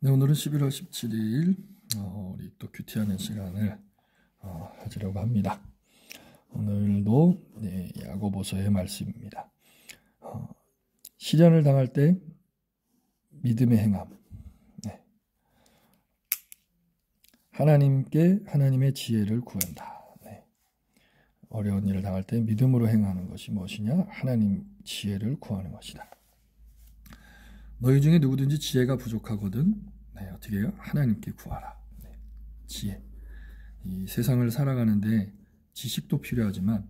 네, 오늘은 11월 17일 우리 또 큐티하는 시간을 가지려고 합니다. 오늘도 야고보서의 말씀입니다. 시련을 당할 때 믿음의 행함, 하나님의 지혜를 구한다. 어려운 일을 당할 때 믿음으로 행하는 것이 무엇이냐? 하나님 지혜를 구하는 것이다. 너희 중에 누구든지 지혜가 부족하거든 어떻게 해요? 하나님께 구하라. 지혜. 이 세상을 살아가는데 지식도 필요하지만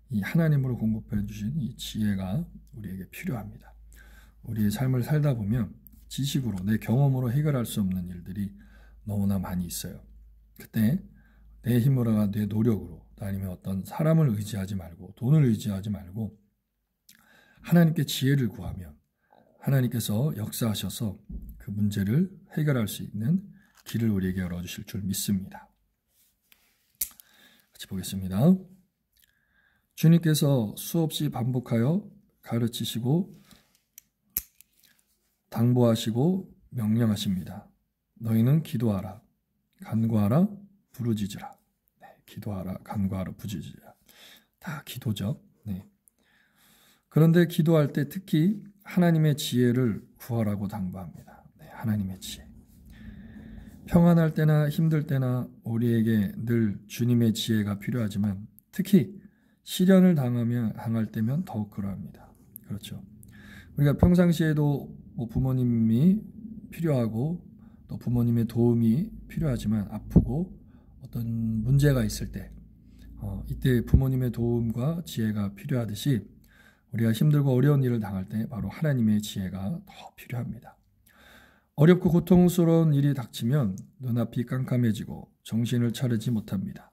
이 하나님으로 공급해 주신 이 지혜가 우리에게 필요합니다. 우리의 삶을 살다 보면 지식으로, 내 경험으로 해결할 수 없는 일들이 너무나 많이 있어요. 그때 내 힘으로, 내 노력으로, 아니면 어떤 사람을 의지하지 말고, 돈을 의지하지 말고 하나님께 지혜를 구하면 하나님께서 역사하셔서 그 문제를 해결할 수 있는 길을 우리에게 열어주실 줄 믿습니다. 같이 보겠습니다. 주님께서 수없이 반복하여 가르치시고 당부하시고 명령하십니다. 너희는 기도하라, 간구하라, 부르짖으라. 기도하라, 간구하라, 부르짖으라. 다 기도죠. 그런데 기도할 때 특히 하나님의 지혜를 구하라고 당부합니다. 하나님의 지혜. 평안할 때나 힘들 때나 우리에게 늘 주님의 지혜가 필요하지만 특히 시련을 당할 때면 더욱 그러합니다. 그렇죠. 우리가 평상시에도 부모님이 필요하고 또 부모님의 도움이 필요하지만 아프고 어떤 문제가 있을 때 이때 부모님의 도움과 지혜가 필요하듯이 우리가 힘들고 어려운 일을 당할 때 바로 하나님의 지혜가 더 필요합니다. 어렵고 고통스러운 일이 닥치면 눈앞이 깜깜해지고 정신을 차리지 못합니다.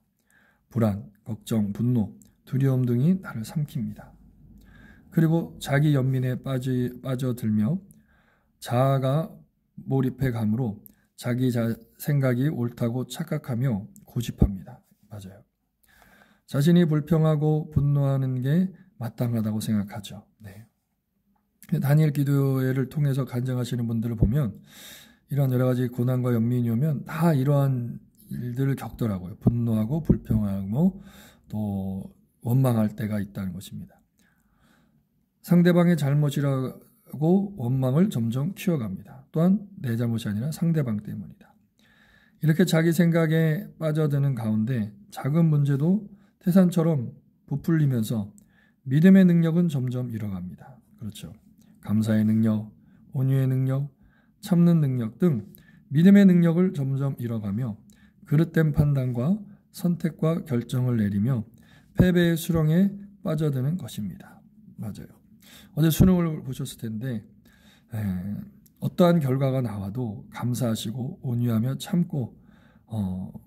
불안, 걱정, 분노, 두려움 등이 나를 삼킵니다. 그리고 자기 연민에 빠져들며 자아가 몰입해 감으로 자기 생각이 옳다고 착각하며 고집합니다. 맞아요. 자신이 불평하고 분노하는 게 마땅하다고 생각하죠. 다니엘 기도회를 통해서 간증하시는 분들을 보면 이런 여러 가지 고난과 연민이 오면 다 이러한 일들을 겪더라고요. 분노하고 불평하고 또 원망할 때가 있다는 것입니다. 상대방의 잘못이라고 원망을 점점 키워갑니다. 또한 내 잘못이 아니라 상대방 때문이다. 이렇게 자기 생각에 빠져드는 가운데 작은 문제도 태산처럼 부풀리면서 믿음의 능력은 점점 잃어갑니다. 그렇죠. 감사의 능력, 온유의 능력, 참는 능력 등 믿음의 능력을 점점 잃어가며 그릇된 판단과 선택과 결정을 내리며 패배의 수렁에 빠져드는 것입니다. 맞아요. 어제 수능을 보셨을 텐데 어떠한 결과가 나와도 감사하시고 온유하며 참고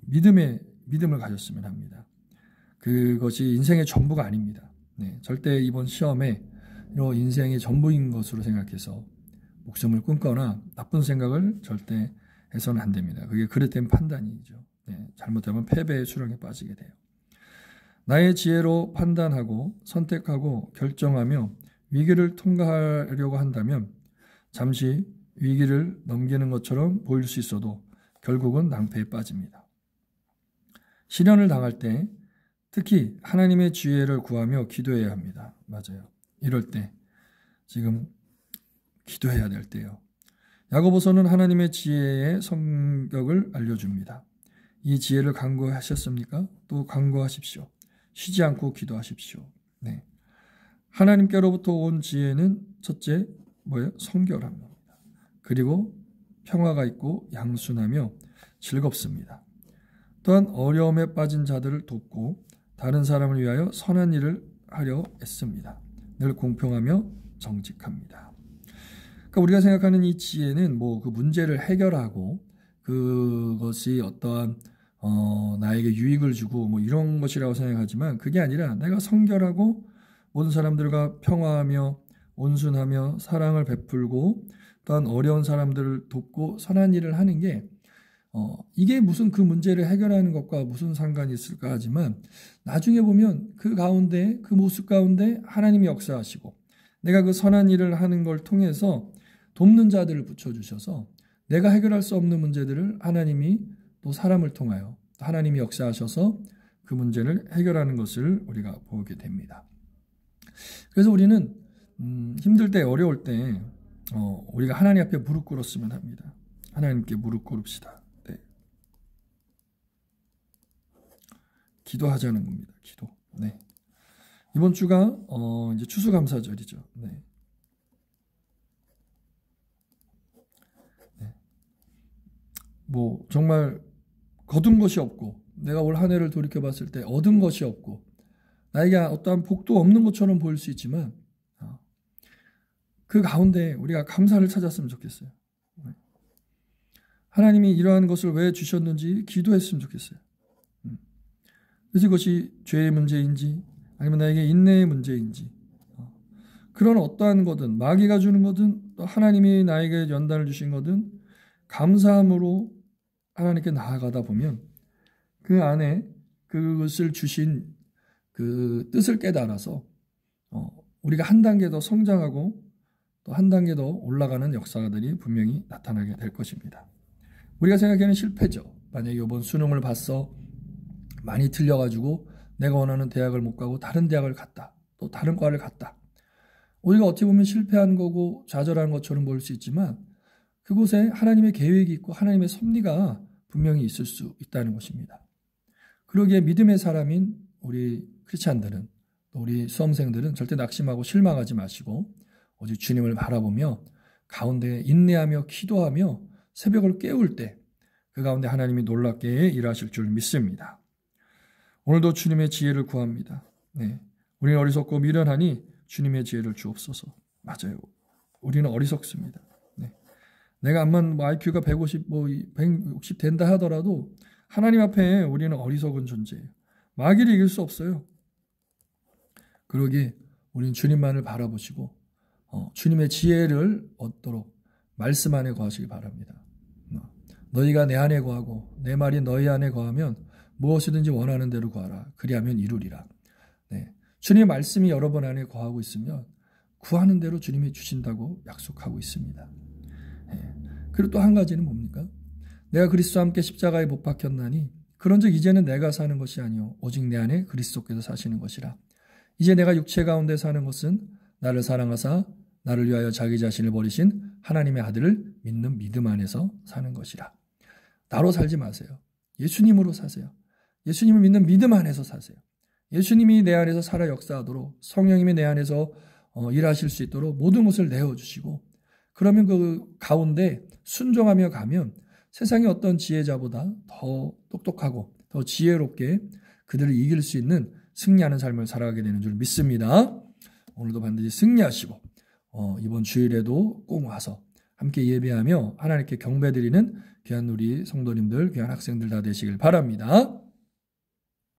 믿음을 가졌으면 합니다. 그것이 인생의 전부가 아닙니다. 절대 이번 시험에 인생의 전부인 것으로 생각해서 목숨을 끊거나 나쁜 생각을 절대 해서는 안 됩니다. 그게 그릇된 판단이죠. 잘못하면 패배의 수렁에 빠지게 돼요. 나의 지혜로 판단하고 선택하고 결정하며 위기를 통과하려고 한다면 잠시 위기를 넘기는 것처럼 보일 수 있어도 결국은 낭패에 빠집니다. 시련을 당할 때 특히 하나님의 지혜를 구하며 기도해야 합니다. 맞아요. 이럴 때 지금 기도해야 될 때요. 야고보서는 하나님의 지혜의 성격을 알려줍니다. 이 지혜를 간구하셨습니까? 또 간구하십시오. 쉬지 않고 기도하십시오. 하나님께로부터 온 지혜는 첫째 성결한 겁니다. 그리고 평화가 있고 양순하며 즐겁습니다. 또한 어려움에 빠진 자들을 돕고 다른 사람을 위하여 선한 일을 하려 애씁니다. 늘 공평하며 정직합니다. 그러니까 우리가 생각하는 이 지혜는 그 문제를 해결하고 그것이 어떠한 나에게 유익을 주고 이런 것이라고 생각하지만 그게 아니라 내가 성결하고 모든 사람들과 평화하며 온순하며 사랑을 베풀고 또한 어려운 사람들을 돕고 선한 일을 하는 게 이게 무슨 그 문제를 해결하는 것과 무슨 상관이 있을까 하지만 나중에 보면 그 가운데 그 모습 가운데 하나님이 역사하시고 내가 그 선한 일을 하는 걸 통해서 돕는 자들을 붙여주셔서 내가 해결할 수 없는 문제들을 하나님이 또 사람을 통하여 하나님이 역사하셔서 그 문제를 해결하는 것을 우리가 보게 됩니다. 그래서 우리는 힘들 때, 어려울 때 우리가 하나님 앞에 무릎 꿇었으면 합니다. 하나님께 무릎 꿇읍시다. 네. 기도하자는 겁니다. 기도. 네. 이번 주가 이제 추수감사절이죠. 네. 네. 뭐 정말 거둔 것이 없고 내가 올 한 해를 돌이켜 봤을 때 얻은 것이 없고 나에게 어떠한 복도 없는 것처럼 보일 수 있지만 그 가운데 우리가 감사를 찾았으면 좋겠어요. 하나님이 이러한 것을 왜 주셨는지 기도했으면 좋겠어요. 그래서 이것이 죄의 문제인지 아니면 나에게 인내의 문제인지 그런 어떠한 거든 마귀가 주는 거든 또 하나님이 나에게 연단을 주신 거든 감사함으로 하나님께 나아가다 보면 그 안에 그것을 주신 그 뜻을 깨달아서 우리가 한 단계 더 성장하고 또 한 단계 더 올라가는 역사들이 분명히 나타나게 될 것입니다. 우리가 생각하는 실패죠. 만약에 이번 수능을 봤어 많이 틀려가지고 내가 원하는 대학을 못 가고 다른 대학을 갔다. 또 다른 과를 갔다. 우리가 어떻게 보면 실패한 거고 좌절한 것처럼 보일 수 있지만 그곳에 하나님의 계획이 있고 하나님의 섭리가 분명히 있을 수 있다는 것입니다. 그러기에 믿음의 사람인 우리 크리스찬들은 또 우리 수험생들은 절대 낙심하고 실망하지 마시고 오직 주님을 바라보며 가운데 인내하며 기도하며 새벽을 깨울 때 그 가운데 하나님이 놀랍게 일하실 줄 믿습니다. 오늘도 주님의 지혜를 구합니다. 네. 우리는 어리석고 미련하니 주님의 지혜를 주옵소서. 맞아요. 우리는 어리석습니다. 네. 내가 암만 IQ가 150, 160 된다 하더라도 하나님 앞에 우리는 어리석은 존재예요. 마귀를 이길 수 없어요. 그러기에 우리는 주님만을 바라보시고 주님의 지혜를 얻도록 말씀 안에 거하시기 바랍니다. 너희가 내 안에 거하고 내 말이 너희 안에 거하면 무엇이든지 원하는 대로 구하라. 그리하면 이루리라. 네. 주님의 말씀이 여러분 안에 거하고 있으면 구하는 대로 주님이 주신다고 약속하고 있습니다. 네. 그리고 또 한 가지는 뭡니까? 내가 그리스도와 함께 십자가에 못 박혔나니 그런즉 이제는 내가 사는 것이 아니요 오직 내 안에 그리스도께서 사시는 것이라. 이제 내가 육체 가운데 사는 것은 나를 사랑하사 나를 위하여 자기 자신을 버리신 하나님의 아들을 믿는 믿음 안에서 사는 것이라. 나로 살지 마세요. 예수님으로 사세요. 예수님을 믿는 믿음 안에서 사세요. 예수님이 내 안에서 살아 역사하도록 성령님이 내 안에서 일하실 수 있도록 모든 것을 내어주시고 그러면 그 가운데 순종하며 가면 세상의 어떤 지혜자보다 더 똑똑하고 더 지혜롭게 그들을 이길 수 있는 승리하는 삶을 살아가게 되는 줄 믿습니다. 오늘도 반드시 승리하시고 이번 주일에도 꼭 와서 함께 예배하며 하나님께 경배드리는 귀한 우리 성도님들, 귀한 학생들 다 되시길 바랍니다.